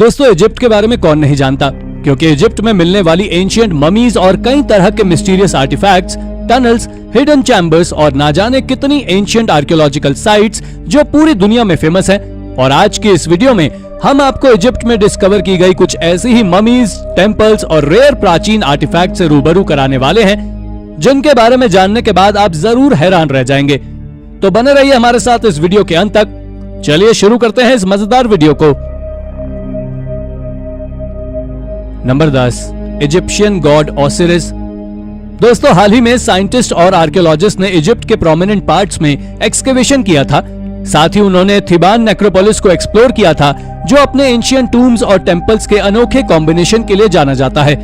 दोस्तों, इजिप्ट के बारे में कौन नहीं जानता, क्योंकि इजिप्ट में मिलने वाली एंशिएंट ममीज और कई तरह के mysterious artifacts, tunnels, hidden chambers और ना जाने कितनी एंशिएंट आर्कियोलॉजिकल साइट्स जो पूरी दुनिया में फेमस है। और आज की इस वीडियो में हम आपको इजिप्ट में डिस्कवर की गई कुछ ऐसी ही ममीज, टेम्पल्स और रेयर प्राचीन आर्टिफैक्ट से रूबरू कराने वाले हैं, जिनके बारे में जानने के बाद आप जरूर हैरान रह जाएंगे। तो बने रहिए हमारे साथ इस वीडियो के अंत तक। चलिए शुरू करते हैं इस मजेदार वीडियो को। Number 10, Egyptian God Osiris. दोस्तों, हाल ही में साइंटिस्ट और आर्कियोलॉजिस्ट ने इजिप्ट के प्रोमिनेंट पार्ट्स में एक्सकेवेशन किया था। साथ ही उन्होंने थिबान नेक्रोपोलिस को एक्सप्लोर किया था, जो अपने एंशिएंट टूम्स और टेम्पल्स के अनोखे कॉम्बिनेशन के लिए जाना जाता है।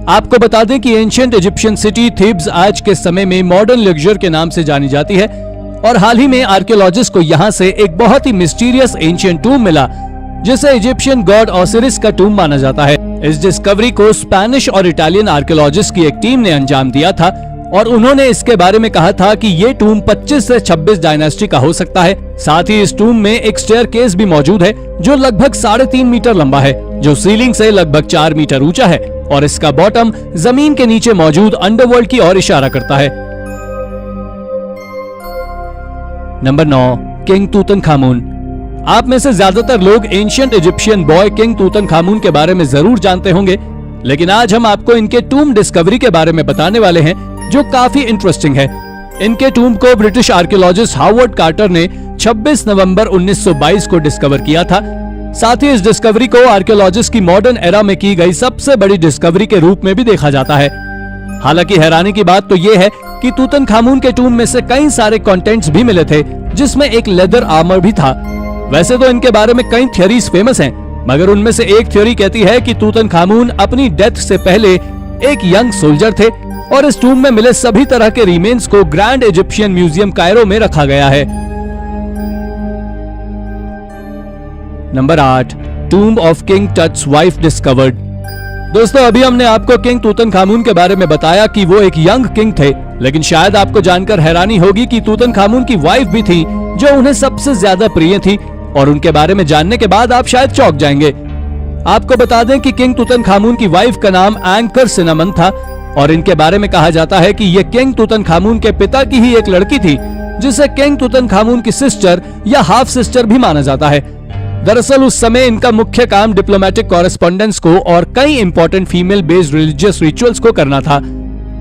आपको बता दें कि एंशिएंट इजिप्शियन सिटी थिब्स आज के समय में मॉडर्न लग्जर के नाम से जानी जाती है। और हाल ही में आर्कियोलॉजिस्ट को यहाँ से एक बहुत ही मिस्टीरियस एंशिएंट टूम मिला, जिसे इजिप्शियन गॉड ओसिरिस का टूम माना जाता है। इस डिस्कवरी को स्पेनिश और इटालियन आर्कियोलॉजिस्ट की एक टीम ने अंजाम दिया था और उन्होंने इसके बारे में कहा था कि ये टूम 25 से 26 डायनेस्टी का हो सकता है। साथ ही इस टूम में एक स्टेयरकेस भी मौजूद है, जो लगभग 3.5 मीटर लंबा है, जो सीलिंग से लगभग 4 मीटर ऊंचा है और इसका बॉटम जमीन के नीचे मौजूद अंडरवर्ल्ड की ओर इशारा करता है। Number 9, king Tutankhamun. आप में से ज्यादातर लोग ancient Egyptian boy king Tutankhamun के बारे में जरूर जानते होंगे, लेकिन आज हम आपको इनके टूम डिस्कवरी के बारे में बताने वाले हैं, जो काफी इंटरेस्टिंग है। इनके टूम को ब्रिटिश आर्कियोलॉजिस्ट हावर्ड कार्टर ने 26 नवंबर 1922 को डिस्कवर किया था। साथ ही इस डिस्कवरी को आर्कियोलॉजिस्ट की मॉडर्न एरा में की गई सबसे बड़ी डिस्कवरी के रूप में भी देखा जाता है। हालांकि हैरानी की बात तो ये है कि तूतनखामुन के टूम में से कई सारे कंटेंट्स भी मिले थे, जिसमें एक लेदर आर्मर भी था। वैसे तो इनके बारे में कई थ्योरीज फेमस हैं, मगर उनमें से एक थ्योरी कहती है कि तूतनखामुन अपनी डेथ से पहले एक यंग सोल्जर थे और इस टूम में मिले सभी तरह के रिमेन्स को ग्रैंड इजिप्शियन म्यूजियम कायरो में रखा गया है। Number 8, tomb of King Tut's wife discovered. दोस्तों, अभी हमने आपको किंग तूतनखामुन के बारे में बताया कि वो एक यंग किंग थे, लेकिन शायद आपको जानकर हैरानी होगी कि तूतनखामुन की वाइफ भी थी, जो उन्हें सबसे ज्यादा प्रिय थी, और उनके बारे में जानने के बाद आप शायद चौंक जाएंगे। आपको बता दें कि किंग तूतनखामुन की वाइफ का नाम एंकर सिनामन था और इनके बारे में कहा जाता है कि ये किंग तूतनखामुन के पिता की ही एक लड़की थी, जिसे किंग तूतनखामुन की सिस्टर या हाफ सिस्टर भी माना जाता है। दरअसल उस समय इनका मुख्य काम डिप्लोमेटिक कॉरेस्पॉन्डेंस को और कई important female based religious rituals को करना था।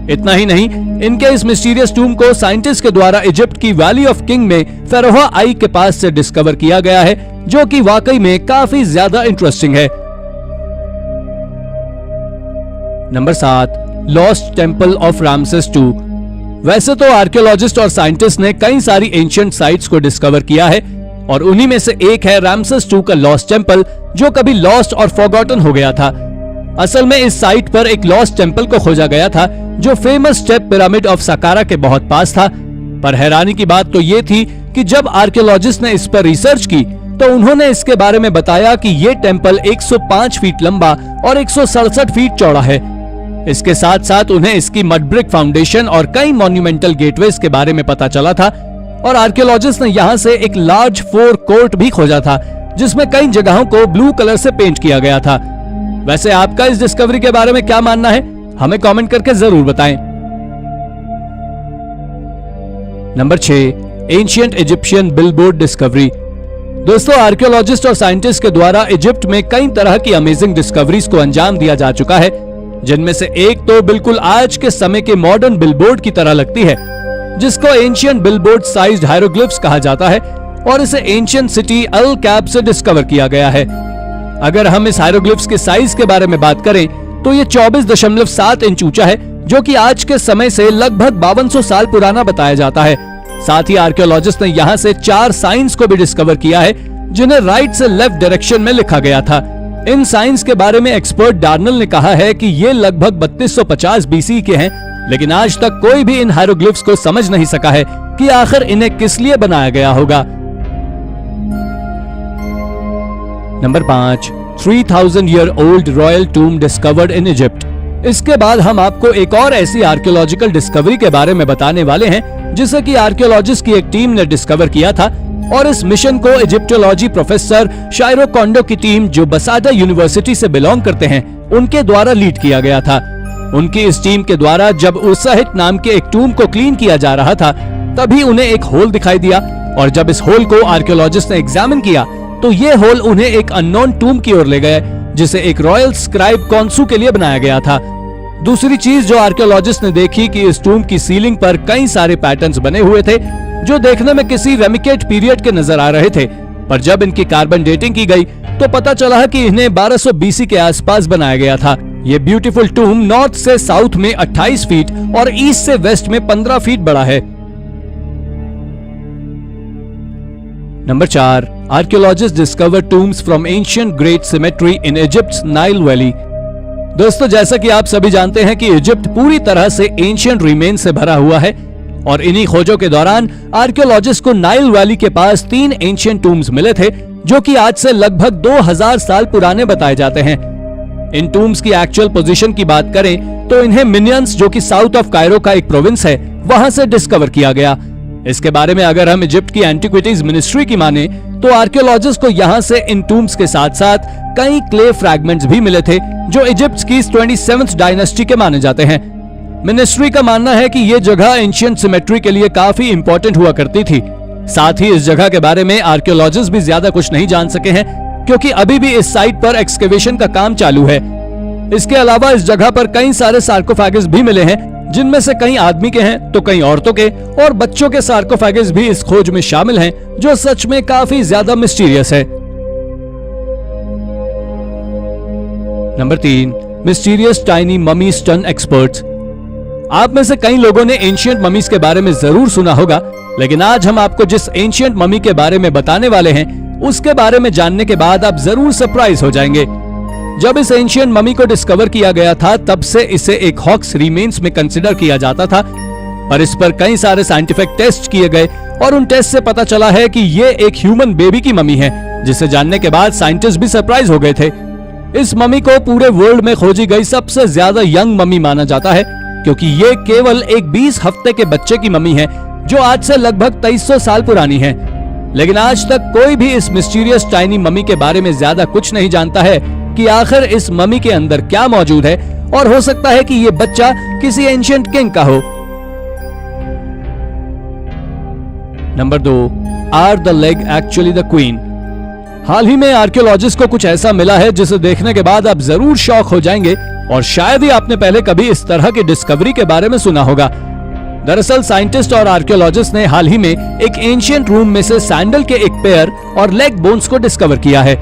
इतना ही नहीं, इनके इस मिस्टीरियस टूम को साइंटिस्ट के द्वारा इजिप्ट की वैली ऑफ किंग में फेरोहा आई के पास से डिस्कवर किया गया है, जो कि वाकई में काफी ज्यादा इंटरेस्टिंग है। Number 7, lost temple of Ramesses II। वैसे तो आर्कियोलॉजिस्ट और साइंटिस्ट ने कई सारी एंशिएंट साइट्स को डिस्कवर किया है और उन्हीं में से एक है रामसेस II का लॉस्ट टेम्पल, जो कभी लॉस्ट और फॉरगॉटन हो गया था। असल में इस साइट पर एक लॉस्ट टेम्पल को खोजा गया था, जो फेमस स्टेप पिरामिड ऑफ सकारा के बहुत पास था। पर हैरानी की बात तो ये थी कि जब आर्कियोलॉजिस्ट ने इस पर रिसर्च की, तो उन्होंने इसके बारे में बताया कि ये टेम्पल 105 फीट लंबा और 167 फीट चौड़ा है। इसके साथ साथ उन्हें इसकी मड ब्रिक फाउंडेशन और कई मॉन्यूमेंटल गेटवेज के बारे में पता चला था और आर्कियोलॉजिस्ट ने यहाँ से एक लार्ज 4 कोर्ट भी खोजा था, जिसमें कई जगहों को ब्लू कलर से पेंट किया गया था। वैसे आपका इस डिस्कवरी के बारे में क्या मानना है, हमें कमेंट करके जरूर बताएं। Number 6, ancient Egyptian billboard discovery. दोस्तों, आर्कियोलॉजिस्ट और साइंटिस्ट के द्वारा इजिप्ट में कई तरह की अमेजिंग डिस्कवरीज को अंजाम दिया जा चुका है, जिनमें से एक तो बिल्कुल आज के समय के मॉडर्न बिलबोर्ड की तरह लगती है, जिसको एंशिएंट बिलबोर्ड साइज्ड हायरोग्लिफ्स कहा जाता है और इसे एंशिएंट सिटी अल कैब से डिस्कवर किया गया है। अगर हम इस हायरोग्लिफ्स के साइज के बारे में बात करें तो ये 24.7 इंच ऊंचा है, जो कि आज के समय से लगभग 5200 साल पुराना बताया जाता है। साथ ही आर्कियोलॉजिस्ट ने यहाँ से 4 साइंस को भी डिस्कवर किया है, जिन्हें राइट से लेफ्ट डायरेक्शन में लिखा गया था। इन साइंस के बारे में एक्सपर्ट डार्नल ने कहा है कि ये लगभग 3250 BC के हैं, लेकिन आज तक कोई भी इन हायरोग्लिफ्स को समझ नहीं सका है कि आखिर इन्हें किस लिए बनाया गया होगा। Number 5, 3000 year old royal tomb discovered in Egypt. इसके बाद हम आपको एक और ऐसी आर्कियोलॉजिकल डिस्कवरी के बारे में बताने वाले हैं, जिसे कि आर्कियोलॉजिस्ट की एक टीम ने डिस्कवर किया था और इस मिशन को इजिप्टोलॉजी प्रोफेसर शायरो कोंडो की टीम, जो बसाडा यूनिवर्सिटी से बिलोंग करते हैं, उनके द्वारा लीड किया गया था। उनकी इस टीम के द्वारा जब उसाहित नाम के एक टूम को क्लीन किया जा रहा था, तभी उन्हें एक होल दिखाई दिया, और जब इस होल को आर्कियोलॉजिस्ट ने एग्जामिन किया तो ये होल उन्हें एक अननोन टूम की ओर ले गए, जिसे एक रॉयल स्क्राइब कॉन्सू के लिए बनाया गया था। दूसरी चीज जो आर्कियोलॉजिस्ट ने देखी कि इस टूम की सीलिंग पर कई सारे पैटर्न्स बने हुए थे, जो देखने में किसी रेमिकेट पीरियड के नजर आ रहे थे, पर जब इनकी कार्बन डेटिंग की गई तो पता चला कि इन्हें 1200 BC के आसपास बनाया गया था। ये ब्यूटीफुल टूम नॉर्थ से साउथ में 28 फीट और ईस्ट से वेस्ट में 15 फीट बड़ा है। Number 4, archaeologist discover tombs from ancient great cemetery in Egypt's Nile valley. दोस्तों, जैसा कि आप सभी जानते हैं कि इजिप्ट पूरी तरह से एंशिएंट रिमेन से भरा हुआ है, और इन्हीं खोजों के दौरान आर्कियोलॉजिस्ट को नाइल वैली के पास 3 एंशिएंट टूम्स मिले थे, जो कि आज से लगभग 2000 साल पुराने बताए जाते हैं। इन टूम्स की एक्चुअल पोजीशन की बात करें तो इन्हें मिनियंस, जो कि साउथ ऑफ कायरो का एक प्रोविंस है, वहां से डिस्कवर किया गया। इसके बारे में अगर हम इजिप्ट की एंटिक्विटीज मिनिस्ट्री की माने तो आर्कियोलॉजिस्ट को यहाँ से इन टूम्स के साथ साथ कई क्ले फ्रैगमेंट्स भी मिले थे, जो इजिप्ट की 27th डायनेस्टी के माने जाते हैं। मिनिस्ट्री का मानना है कि ये जगह एंशिएंट सिमेट्री के लिए काफी इंपॉर्टेंट हुआ करती थी। साथ ही इस जगह के बारे में आर्कियोलॉजिस्ट भी ज्यादा कुछ नहीं जान सके हैं, क्योंकि अभी भी इस साइट पर एक्सकेवेशन का काम चालू है। इसके अलावा इस जगह पर कई सारे सार्कोफेगस भी मिले हैं, जिनमें से कई आदमी के हैं तो कई औरतों के और बच्चों के सार्कोफेगस भी इस खोज में शामिल हैं, जो सच में काफी ज्यादा मिस्टीरियस है। Number 3, mysterious tiny mummy stun experts. आप में से कई लोगों ने एंशिएंट ममीज के बारे में जरूर सुना होगा, लेकिन आज हम आपको जिस एंशिएंट ममी के बारे में बताने वाले हैं, उसके बारे में जानने के बाद आप जरूर सरप्राइज हो जाएंगे। जब इस एंशिएंट ममी को डिस्कवर किया गया था, तब से इसे एक हॉक्स रिमेन्स में कंसिडर किया जाता था, पर इस पर कई सारे साइंटिफिक टेस्ट किए गए और उन टेस्ट से पता चला है कि ये एक ह्यूमन बेबी की ममी है, जिसे जानने के बाद साइंटिस्ट भी सरप्राइज हो गए थे। इस ममी को पूरे वर्ल्ड में खोजी गई सबसे ज्यादा यंग ममी माना जाता है, क्योंकि ये केवल एक 20 हफ्ते के बच्चे की ममी है, जो आज से लगभग 2300 साल पुरानी है। लेकिन आज तक कोई भी इस मिस्टीरियस टाइनी ममी के बारे में ज्यादा कुछ नहीं जानता है कि आखिर इस ममी के अंदर क्या मौजूद है, और हो सकता है कि ये बच्चा किसी एंशिएंट किंग का हो। Number 2, are the leg actually the queen. हाल ही में आर्कियोलॉजिस्ट को कुछ ऐसा मिला है जिसे देखने के बाद आप जरूर शॉक हो जाएंगे, और शायद ही आपने पहले कभी इस तरह की डिस्कवरी के बारे में सुना होगा। दरअसल साइंटिस्ट और आर्कियोलॉजिस्ट ने हाल ही में एक एंशिएंट रूम में से सैंडल के एक पेयर और लेग बोन्स को डिस्कवर किया है,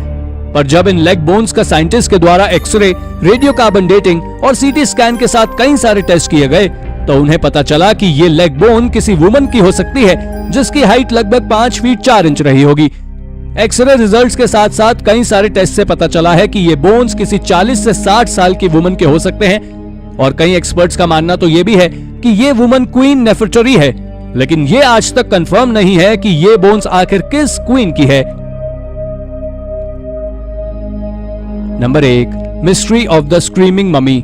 पर जब इन लेग बोन्स का साइंटिस्ट के द्वारा एक्सरे, रेडियो कार्बन डेटिंग और सीटी स्कैन के साथ कई सारे टेस्ट किए गए, तो उन्हें पता चला कि ये लेग बोन किसी वुमन की हो सकती है, जिसकी हाइट लगभग 5 फीट 4 इंच रही होगी। एक्सरे रिजल्ट्स के साथ साथ कई सारे टेस्ट से पता चला है कि ये बोन्स किसी 40 से 60 साल की वुमन के हो सकते हैं, और कई एक्सपर्ट्स का मानना तो ये भी है कि ये वुमन क्वीन नेफर्टरी है, लेकिन ये आज तक कंफर्म नहीं है कि ये बोन्स आखिर किस क्वीन की है। Number 1, mystery of the screaming mummy.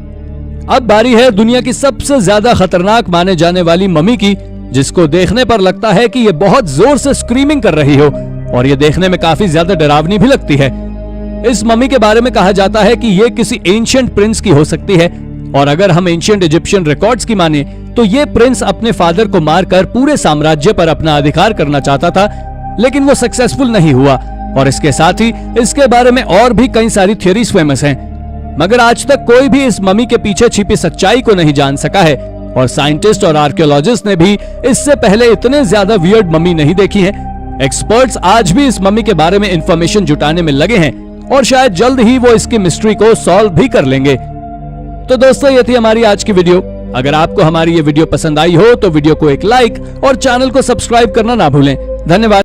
अब बारी है दुनिया की सबसे ज्यादा खतरनाक माने जाने वाली ममी की, जिसको देखने पर लगता है कि ये बहुत जोर से स्क्रीमिंग कर रही हो, और ये देखने में काफी ज्यादा डरावनी भी लगती है। इस ममी के बारे में कहा जाता है कि ये किसी एंशिएंट प्रिंस की हो सकती है, और अगर हम एंशिएंट इजिप्शियन रिकॉर्ड्स की माने तो ये प्रिंस अपने फादर को मारकर पूरे साम्राज्य पर अपना अधिकार करना चाहता था, लेकिन वो सक्सेसफुल नहीं हुआ, और इसके साथ ही इसके बारे में और भी कई सारी थ्योरीज फेमस हैं। मगर आज तक कोई भी इस ममी के पीछे छिपी सच्चाई को नहीं जान सका है, और साइंटिस्ट और आर्कियोलॉजिस्ट ने भी इससे पहले इतने ज्यादा वियर्ड ममी नहीं देखी है। एक्सपर्ट्स आज भी इस ममी के बारे में इंफॉर्मेशन जुटाने में लगे हैं, और शायद जल्द ही वो इसकी मिस्ट्री को सॉल्व भी कर लेंगे। तो दोस्तों, ये थी हमारी आज की वीडियो। अगर आपको हमारी ये वीडियो पसंद आई हो तो वीडियो को एक लाइक और चैनल को सब्सक्राइब करना ना भूलें। धन्यवाद।